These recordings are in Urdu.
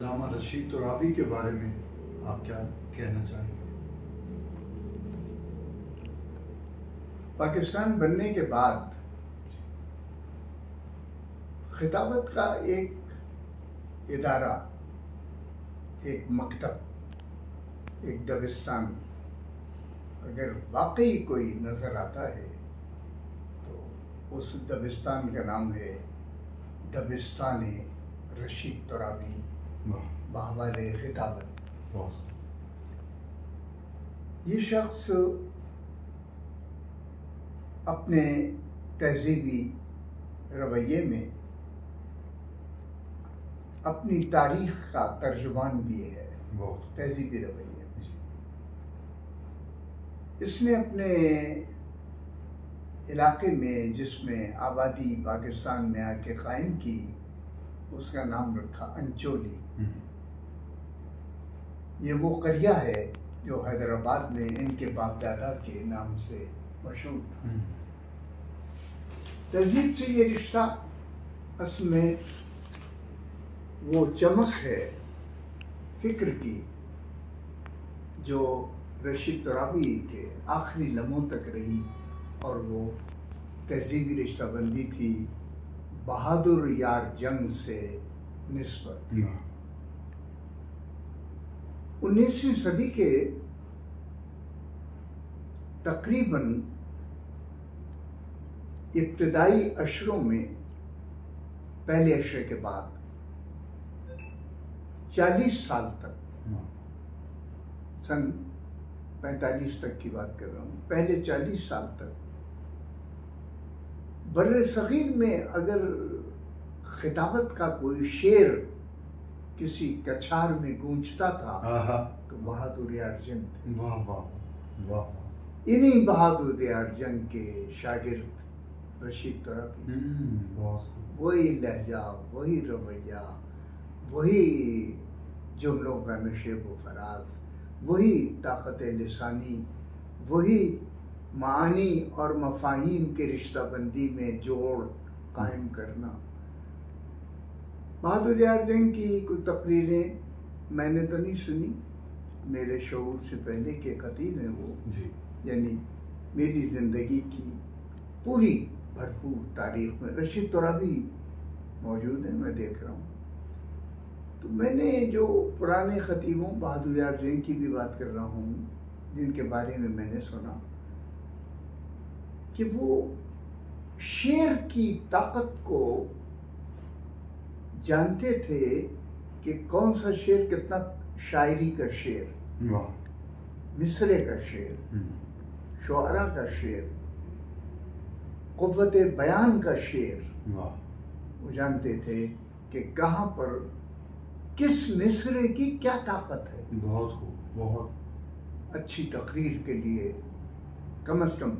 علامہ رشید ترابی کے بارے میں آپ کیا کہنا چاہیں گے؟ پاکستان بننے کے بعد خطابت کا ایک ادارہ، ایک مکتب، ایک دبستان اگر واقعی کوئی نظر آتا ہے تو اس دبستان کا نام ہے دبستان رشید ترابی بحوالِ خطابت۔ یہ شخص اپنے تہذیبی رویے میں اپنی تاریخ کا ترجمان بھی ہے، تہذیبی رویے میں اس نے اپنے علاقے میں جس میں آبادی پاکستان میں آ کے قائم کی، اس کا نام رکھا انچولی۔ یہ وہ قریہ ہے جو حیدرآباد میں ان کے باپ دادا کے نام سے مشہور تھا۔ تہذیب سے یہ رشتہ اصل میں وہ چمک ہے فکر کی جو رشید ترابی کے آخری لمحوں تک رہی، اور وہ تہذیبی رشتہ بندی تھی بہادر یار جنگ سے نسبت۔ 19ویں صدی کے تقریباً ابتدائی اشروں میں، پہلے اشرے کے بعد 40 سال تک، سن 45 تک کی بات کر رہا ہوں، پہلے 40 سال تک بر صغیر میں اگر خطابت کا کوئی شعر کسی کچھار میں گونجتا تھا تو بہادر یار جنگ تھے۔ انہی بہادر یار جنگ کے شاگرد رشید ترابی، وہی لہجہ، وہی رویہ، وہی جملوں کا نشیب و فراز، وہی طاقت لسانی، وہی معانی اور مفاہیم کے رشتہ بندی میں جوڑ قائم کرنا۔ بہادر یار جنگ کی کوئی تقریریں میں نے تو نہیں سنی، میرے شعور سے پہلے کے خطیب ہیں وہ، یعنی میری زندگی کی پوری بھرپور تاریخ میں رشید ترابی موجود ہیں، میں دیکھ رہا ہوں۔ تو میں نے جو پرانے خطیبوں، بہادر یار جنگ کی بھی بات کر رہا ہوں، جن کے بارے میں نے سنا کہ وہ شعر کی طاقت کو جانتے تھے کہ کون سا شعر کتنا، شاعری کا شعر، مصرے کا شعر، شعراء کا شعر، قوت بیان کا شعر، وہ جانتے تھے کہ کہاں پر کس مصرے کی کیا طاقت ہے۔ بہت خوب، بہت اچھی تقریر کے لیے کم از کم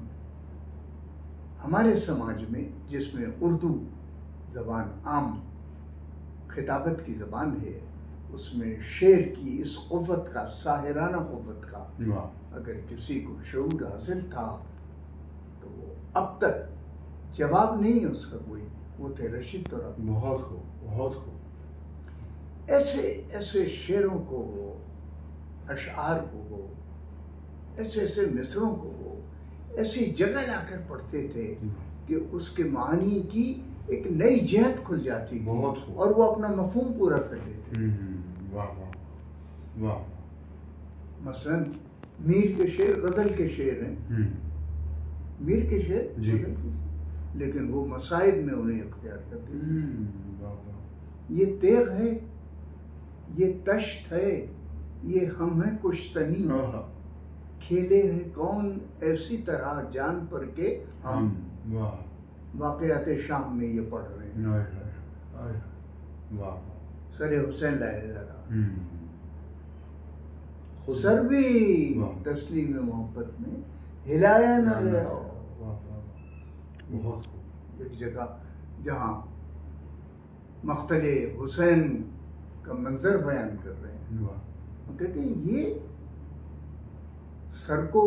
ہمارے سماج میں، جس میں اردو زبان عام خطابت کی زبان ہے، اس میں شعر کی اس قوت کا، ساحرانہ قوت کا اگر کسی کو شعور حاصل تھا تو وہ اب تک جواب نہیں ہے اس کا کوئی، وہ تھے رشید ترابی۔ بہت خوب، بہت خوب۔ ایسے شعروں کو وہ، اشعار کو وہ، ایسے مصروں کو وہ ایسی جگہ لا کر پڑھتے تھے کہ اس کے معنی کی ایک نئی جہت کھل جاتی تھی، اور وہ اپنا مفہوم پورا کر دیتے تھے۔ مثلاً میر کے شعر غزل کے شعر ہیں، میر کے شعر غزل کے، لیکن وہ مصائب میں انہیں اختیار کرتے تھے۔ یہ تیغ ہے، یہ تشت ہے، یہ ہم ہیں کشتنی، کھیلے ہیں کون ایسی طرح جان پر کے ہم۔ واقعات شام میں یہ پڑھ رہے ہیں۔ سر حسین لائے ذرا، سر بھی تسلیم محبت میں ہلایا نہ گیا۔ ایک جگہ جہاں مقتل حسین کا منظر بیان کر رہے ہیں، وہ کہتے ہیں یہ سر کو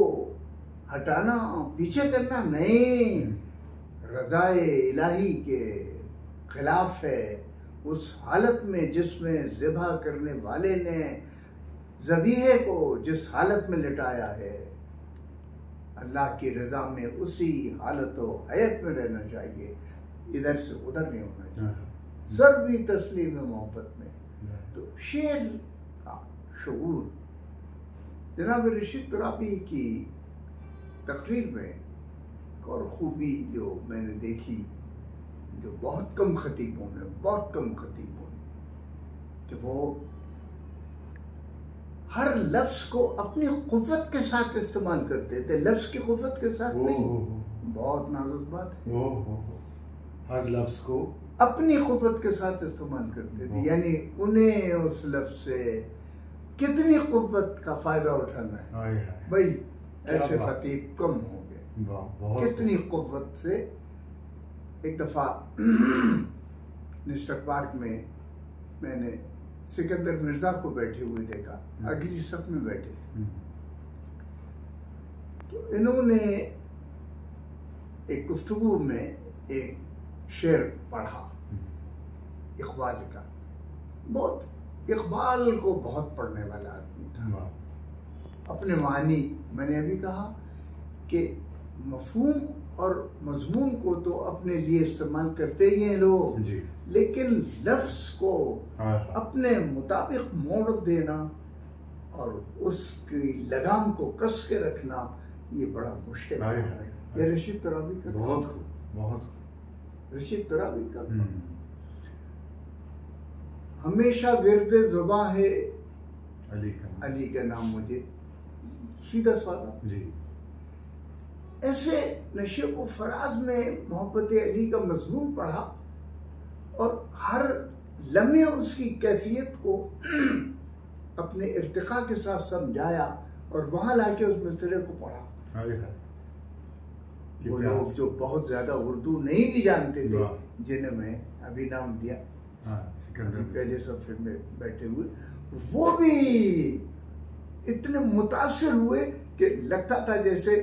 ہٹانا، پیچھے کرنا نہیں، رضائے الہی کے خلاف ہے، اس حالت میں جس میں ذبح کرنے والے نے ذبیحے کو جس حالت میں لٹایا ہے، اللہ کی رضا میں اسی حالت و حیت میں رہنا چاہیے، ادھر سے ادھر نہیں ہونا چاہیے، ضربی تسلیم محبت میں۔ تو شعر کا شعور جناب رشید ترابی کی تقریر میں ایک اور خوبی جو میں نے دیکھی، جو بہت کم خطیبوں نے کہ وہ ہر لفظ کو اپنی قوت کے ساتھ استعمال کرتے تھے، لفظ کی قوت کے ساتھ نہیں، بہت نازک بات ہے، ہر لفظ کو اپنی قوت کے ساتھ استعمال کرتے تھے، یعنی انہیں اس لفظ سے کتنی قوت کا فائدہ اٹھانا ہے، بھائی ایسے خطیب کم ہوں گے، کتنی قوت سے۔ ایک دفعہ نشتر پارک میں میں نے سکندر مرزا کو بیٹھے ہوئے دیکھا، اگلی صف میں بیٹھے تھے، تو انہوں نے ایک گفتگو میں ایک شعر پڑھا اقبال کا، بہت اقبال کو بہت پڑھنے والا آدمی تھا، اپنے معنی میں نے ابھی کہا کہ مفہوم اور مضمون کو تو اپنے لیے استعمال کرتے ہی ہیں لوگ، لیکن لفظ کو اپنے مطابق موڑ دینا اور اس کی لگام کو کس کے رکھنا یہ بڑا مشکل ہے۔ یہ رشید ترابی کا بہت رشید ترابی کا ہمیشہ ورد زباں ہے علی کا نام، مجھے سیدھا سادہ ایسے نشیب و فراز میں محبت علی کا مضمون پڑھا اور ہر لمحے اس کی کیفیت کو اپنے ارتقاء کے ساتھ سمجھایا اور وہاں لا کے اس مسئلے کو پڑھا۔ وہ لوگ جو بہت زیادہ اردو نہیں بھی جانتے تھے، جنہیں میں ابھی نام دیا، پہلے صفحے میں بیٹھے ہوئے، وہ بھی اتنے متاثر ہوئے کہ لگتا تھا جیسے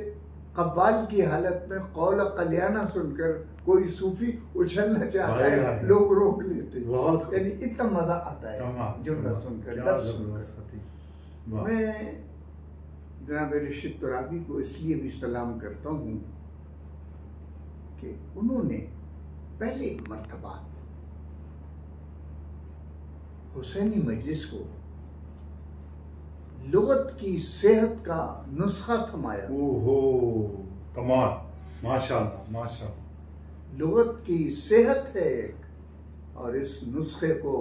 قوال کی حالت میں قول قلیانہ سن کر کوئی صوفی اچھلنا چاہتا ہے، لوگ روک لیتے، یعنی اتنا مزہ آتا ہے جملہ سن کر، لفظ سن کر۔ میں جناب رشید ترابی کو اس لیے بھی سلام کرتا ہوں کہ انہوں نے پہلی مرتبہ حسینی مجلس کو لغت کی صحت کا نسخہ تھمایا۔ کمال، ماشاءاللہ ماشاءاللہ، لغت کی صحت ہے ایک، اور اس نسخے کو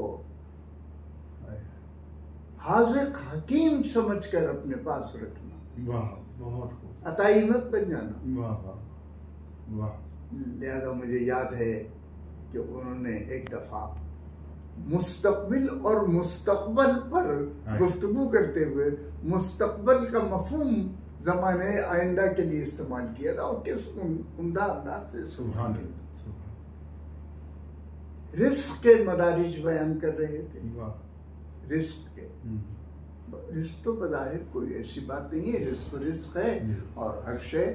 حاذق حکیم سمجھ کر اپنے پاس رکھنا، بہت عطائی مت بن جانا۔ لہذا مجھے یاد ہے کہ انہوں نے ایک دفعہ مستقبل اور مستقبل پر گفتگو کرتے ہوئے مستقبل کا مفہوم زمانے آئندہ کے لیے استعمال کیا تھا، اور کس عمدہ انداز سے، سبحان اللہ، رزق کے مدارج بیان کر رہے تھے، رزق کے، رزق تو بظاہر کوئی ایسی بات نہیں ہے، رزق رزق ہے اور ہر شے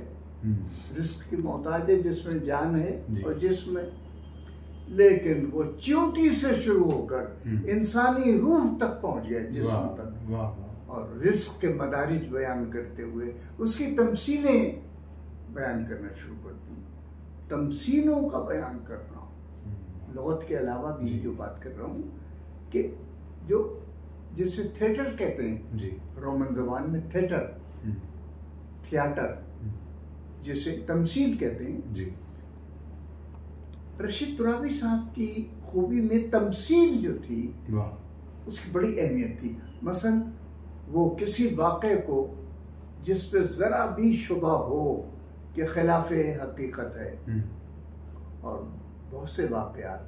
رزق کی محتاج ہے، جس میں جان ہے اور جس میں، لیکن وہ چیونٹی سے شروع ہو کر انسانی روح تک پہنچ گیا، جسم تک، اور رزق کے مدارج بیان کرتے ہوئے اس کی تمثیلیں بیان کرنا شروع کر دی، تمثیلوں کا بیان کرنا، لغت کے علاوہ بھی جو بات کر رہا ہوں کہ جو جسے تھیٹر کہتے ہیں رومن زبان میں، تھیاٹر جسے تمثیل کہتے ہیں، رشید ترابی صاحب کی خوبی میں تمثیل جو تھی اس کی بڑی اہمیت تھی۔ مثلا وہ کسی واقعے کو جس پہ ذرا بھی شبہ ہو کہ خلاف حقیقت ہے، اور بہت سے واقعات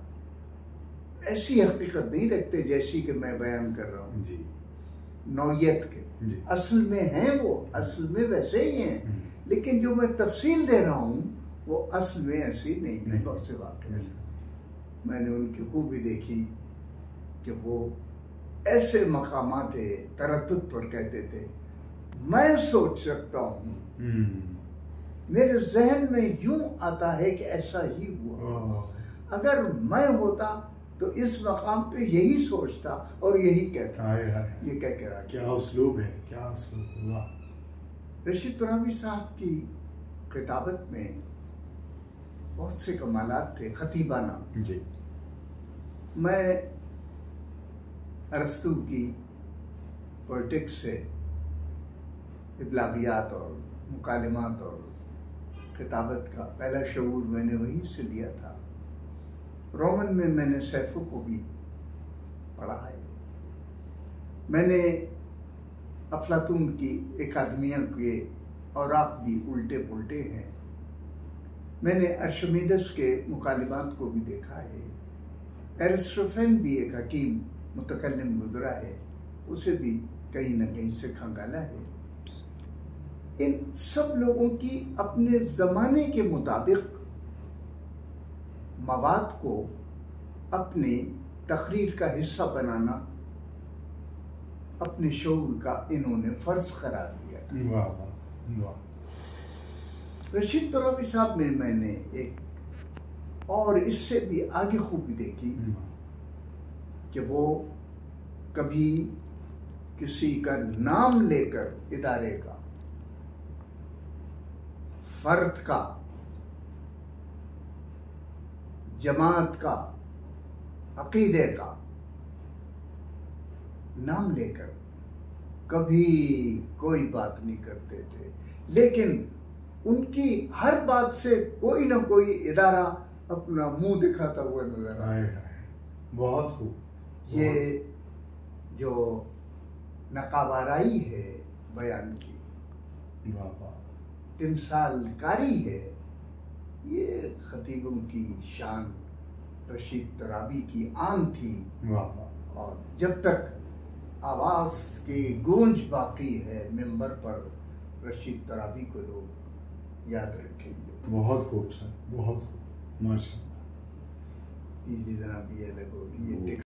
ایسی حقیقت نہیں رکھتے جیسی کہ میں بیان کر رہا ہوں، نوعیت کے اصل میں ہیں، وہ اصل میں ویسے ہی ہیں، لیکن جو میں تفصیل دے رہا ہوں وہ اصل میں ایسی نہیں ہے۔ بہت سے واقعات میں نے ان کی خوبی دیکھی کہ وہ ایسے مقامات تردد پر کہتے تھے، میں سوچ سکتا ہوں، میرے ذہن میں یوں آتا ہے کہ ایسا ہی ہوا، اگر میں ہوتا تو اس مقام پہ یہی سوچتا اور یہی کہتا. یہ کہہ کے رہا کیا اسلوب ہے، کیا اسلوب. واہ. رشید ترابی صاحب کی کتابت میں بہت سے کمالات تھے خطیبانہ. جی. میں ارسطو کی پوئٹکس سے ابلاغیات اور مکالمات اور کتابت کا پہلا شعور میں نے وہیں سے لیا تھا. رومن میں نے سیفو کو بھی پڑھا ہے. میں نے افلاطون کی اکادمیہ کے اوراق بھی الٹے پلٹے ہیں. میں نے ارشمیدس کے مکالمات کو بھی دیکھا ہے. ایرسٹوفین بھی ایک حکیم متکلم گزرا ہے، اسے بھی کہیں نہ کہیں سے کھنگالا ہے. ان سب لوگوں کی اپنے زمانے کے مطابق مواد کو اپنی تقریر کا حصہ بنانا اپنے شعور کا انہوں نے فرض قرار دیا تھا. واہ واہ واہ. رشید ترابی صاحب میں نے ایک اور اس سے بھی آگے خوبی دیکھی کہ وہ کبھی کسی کا نام لے کر ادارے کا، فرد کا، جماعت کا، عقیدے کا نام لے کر کبھی کوئی بات نہیں کرتے تھے، لیکن ان کی ہر بات سے کوئی نہ کوئی ادارہ اپنا منہ دکھاتا ہوا نظر آئے. بہت خوب. یہ جو نقابارائی ہے بیان کی، تمثال کاری ہے، یہ خطیبوں کی شان رشید ترابی کی آن تھی. اور جب تک آواز کی گونج باقی ہے ممبر پر، رشید ترابی کو لوگ یاد رکھیں گے. بہت خوب سر، بہت خوب. ماشاء اللہ. جناب یہ لگو یہ